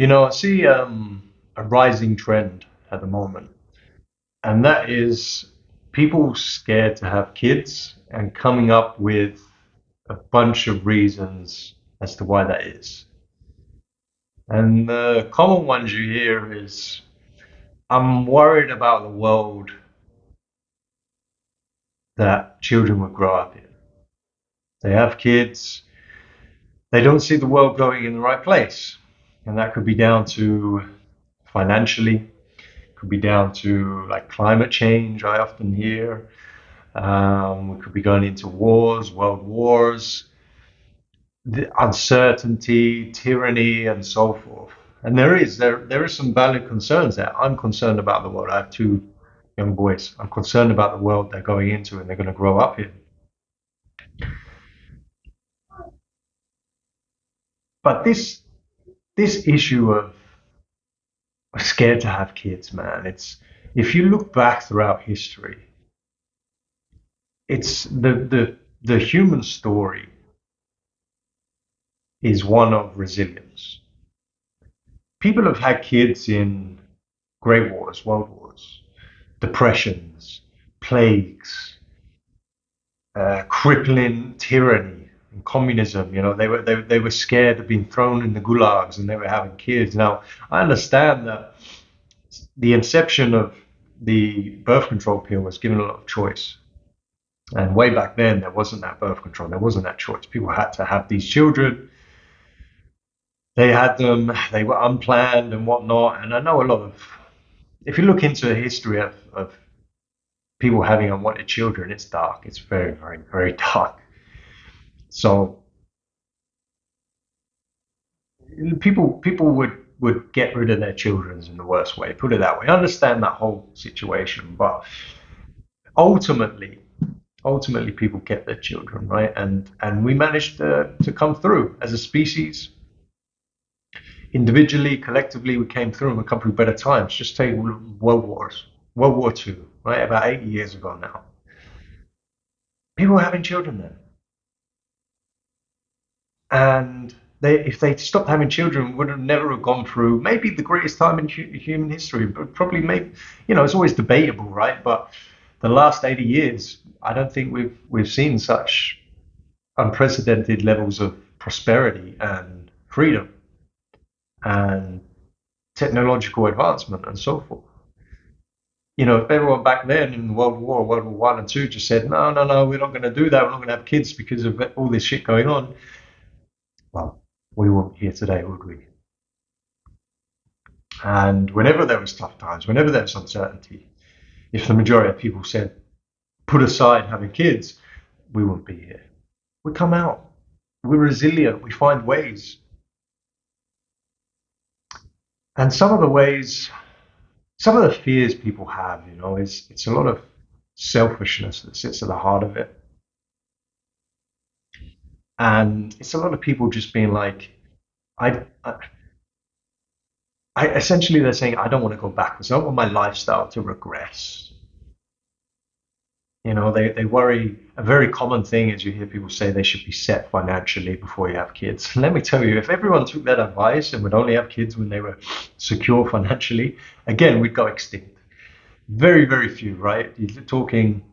I see a rising trend at the moment, and that is people scared to have kids and coming up with a bunch of reasons as to why that is. And the common ones you hear is, I'm worried about the world that children will grow up in. They have kids, they don't see the world going in the right place. And that could be down to financially, could be down to like climate change, I often hear. We could be going into wars, world wars, the uncertainty, tyranny, and so forth. And there is some valid concerns there. I'm concerned about the world. I have two young boys. I'm concerned about the world they're going into and they're going to grow up in. But this issue of scared to have kids, man, it's if you look back throughout history, it's the human story is one of resilience. People have had kids in great wars, world wars, depressions, plagues, crippling tyranny, and communism. They were scared of being thrown in the gulags, and they were having kids. Now I understand that the inception of the birth control pill was given a lot of choice. And way back then, there wasn't that birth control. There wasn't that choice. People had to have these children. They had them. They were unplanned and whatnot. And I know a lot of, if you look into the history of people having unwanted children, it's dark. It's very, very, very dark. So people would get rid of their children in the worst way. Put it that way. I understand that whole situation, but ultimately, ultimately people get their children, right? And we managed to come through as a species. Individually, collectively, we came through and we come through better times. Just take World War Two, right? About 80 years ago now. People were having children then. And if they stopped having children, we would have never have gone through maybe the greatest time in human history, but probably maybe, it's always debatable, right? But the last 80 years, I don't think we've seen such unprecedented levels of prosperity and freedom and technological advancement and so forth. If everyone back then in World War One and Two, just said, no, no, no, we're not going to do that. We're not going to have kids because of all this shit going on. Well, we wouldn't be here today, would we? And whenever there was tough times, whenever there was uncertainty, if the majority of people said, put aside having kids, we wouldn't be here. We come out. We're resilient. We find ways. And some of the fears people have, is it's a lot of selfishness that sits at the heart of it. And it's a lot of people just being like, I essentially they're saying I don't want to go backwards. I don't want my lifestyle to regress. They worry. A very common thing is you hear people say they should be set financially before you have kids. Let me tell you, if everyone took that advice and would only have kids when they were secure financially, again, we'd go extinct. Very, very few, right? You're talking,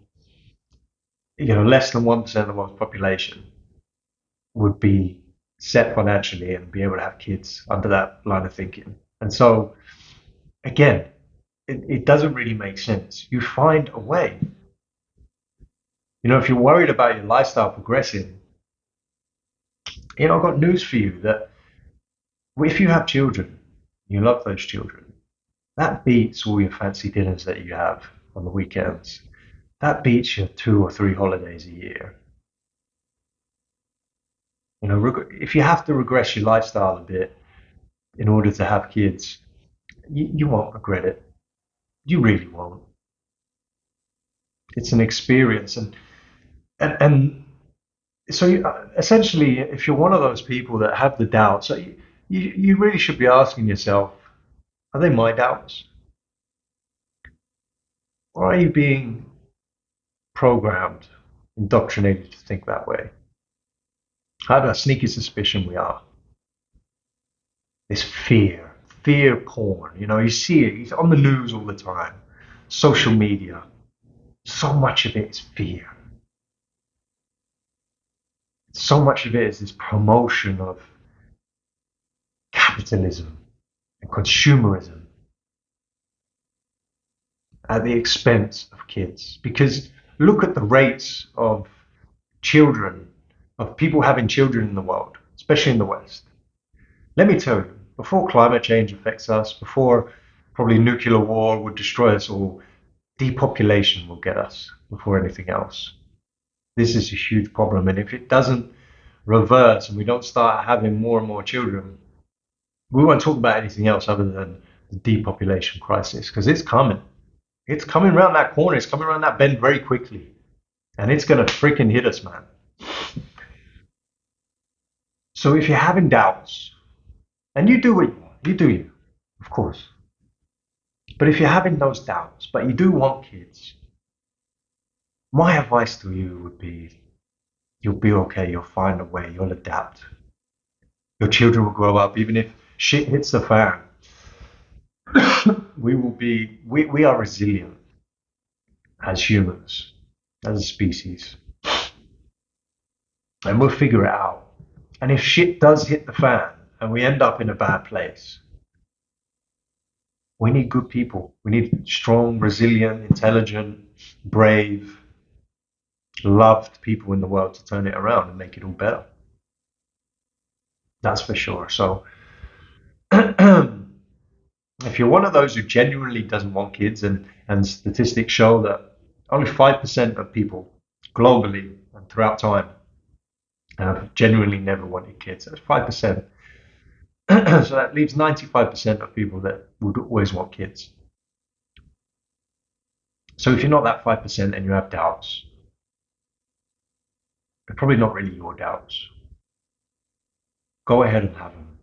less than 1% of the world's population would be set financially and be able to have kids under that line of thinking. And so, again, it doesn't really make sense. You find a way. If you're worried about your lifestyle progressing, I've got news for you that if you have children, you love those children, that beats all your fancy dinners that you have on the weekends. That beats your 2 or 3 holidays a year. If you have to regress your lifestyle a bit in order to have kids, you won't regret it. You really won't. It's an experience, and so essentially, if you're one of those people that have the doubts, so you really should be asking yourself, are they my doubts? Or are you being programmed, indoctrinated to think that way? I have a sneaky suspicion we are. This fear. fear porn. You know, you see it. It's on the news all the time. Social media. So much of it is fear. So much of it is this promotion of capitalism and consumerism at the expense of kids. Because look at the rates of children, of people having children in the world, especially in the West. Let me tell you, before climate change affects us, before probably nuclear war would destroy us all, depopulation will get us before anything else. This is a huge problem. And if it doesn't reverse and we don't start having more and more children, we won't talk about anything else other than the depopulation crisis because it's coming. It's coming around that corner. It's coming around that bend very quickly. And it's going to freaking hit us, man. So if you're having doubts, and you do what you want, you do you, of course. But if you're having those doubts, but you do want kids, my advice to you would be you'll be okay, you'll find a way, you'll adapt. Your children will grow up, even if shit hits the fan. We are resilient as humans, as a species, and we'll figure it out. And if shit does hit the fan and we end up in a bad place, we need good people. We need strong, resilient, intelligent, brave, loved people in the world to turn it around and make it all better. That's for sure. So if you're one of those who genuinely doesn't want kids, and statistics show that only 5% of people globally and throughout time have genuinely never wanted kids. That's 5%. So that leaves 95% of people that would always want kids. So if you're not that 5% and you have doubts, they're probably not really your doubts. Go ahead and have them.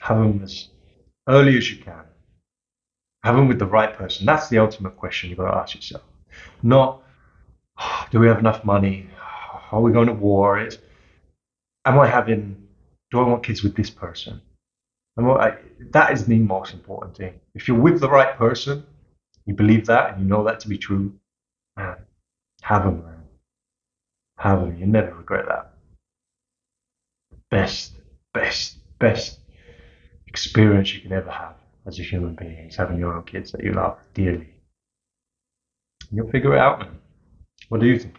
Have them as early as you can. Have them with the right person. That's the ultimate question you've got to ask yourself. Not, do we have enough money? Are we going to war? Am I having, do I want kids with this person? That is the most important thing. If you're with the right person, you believe that and you know that to be true, man, have them, man. Have them. You never regret that. Best, best experience you can ever have as a human being is having your own kids that you love dearly. You'll figure it out, man. What do you think?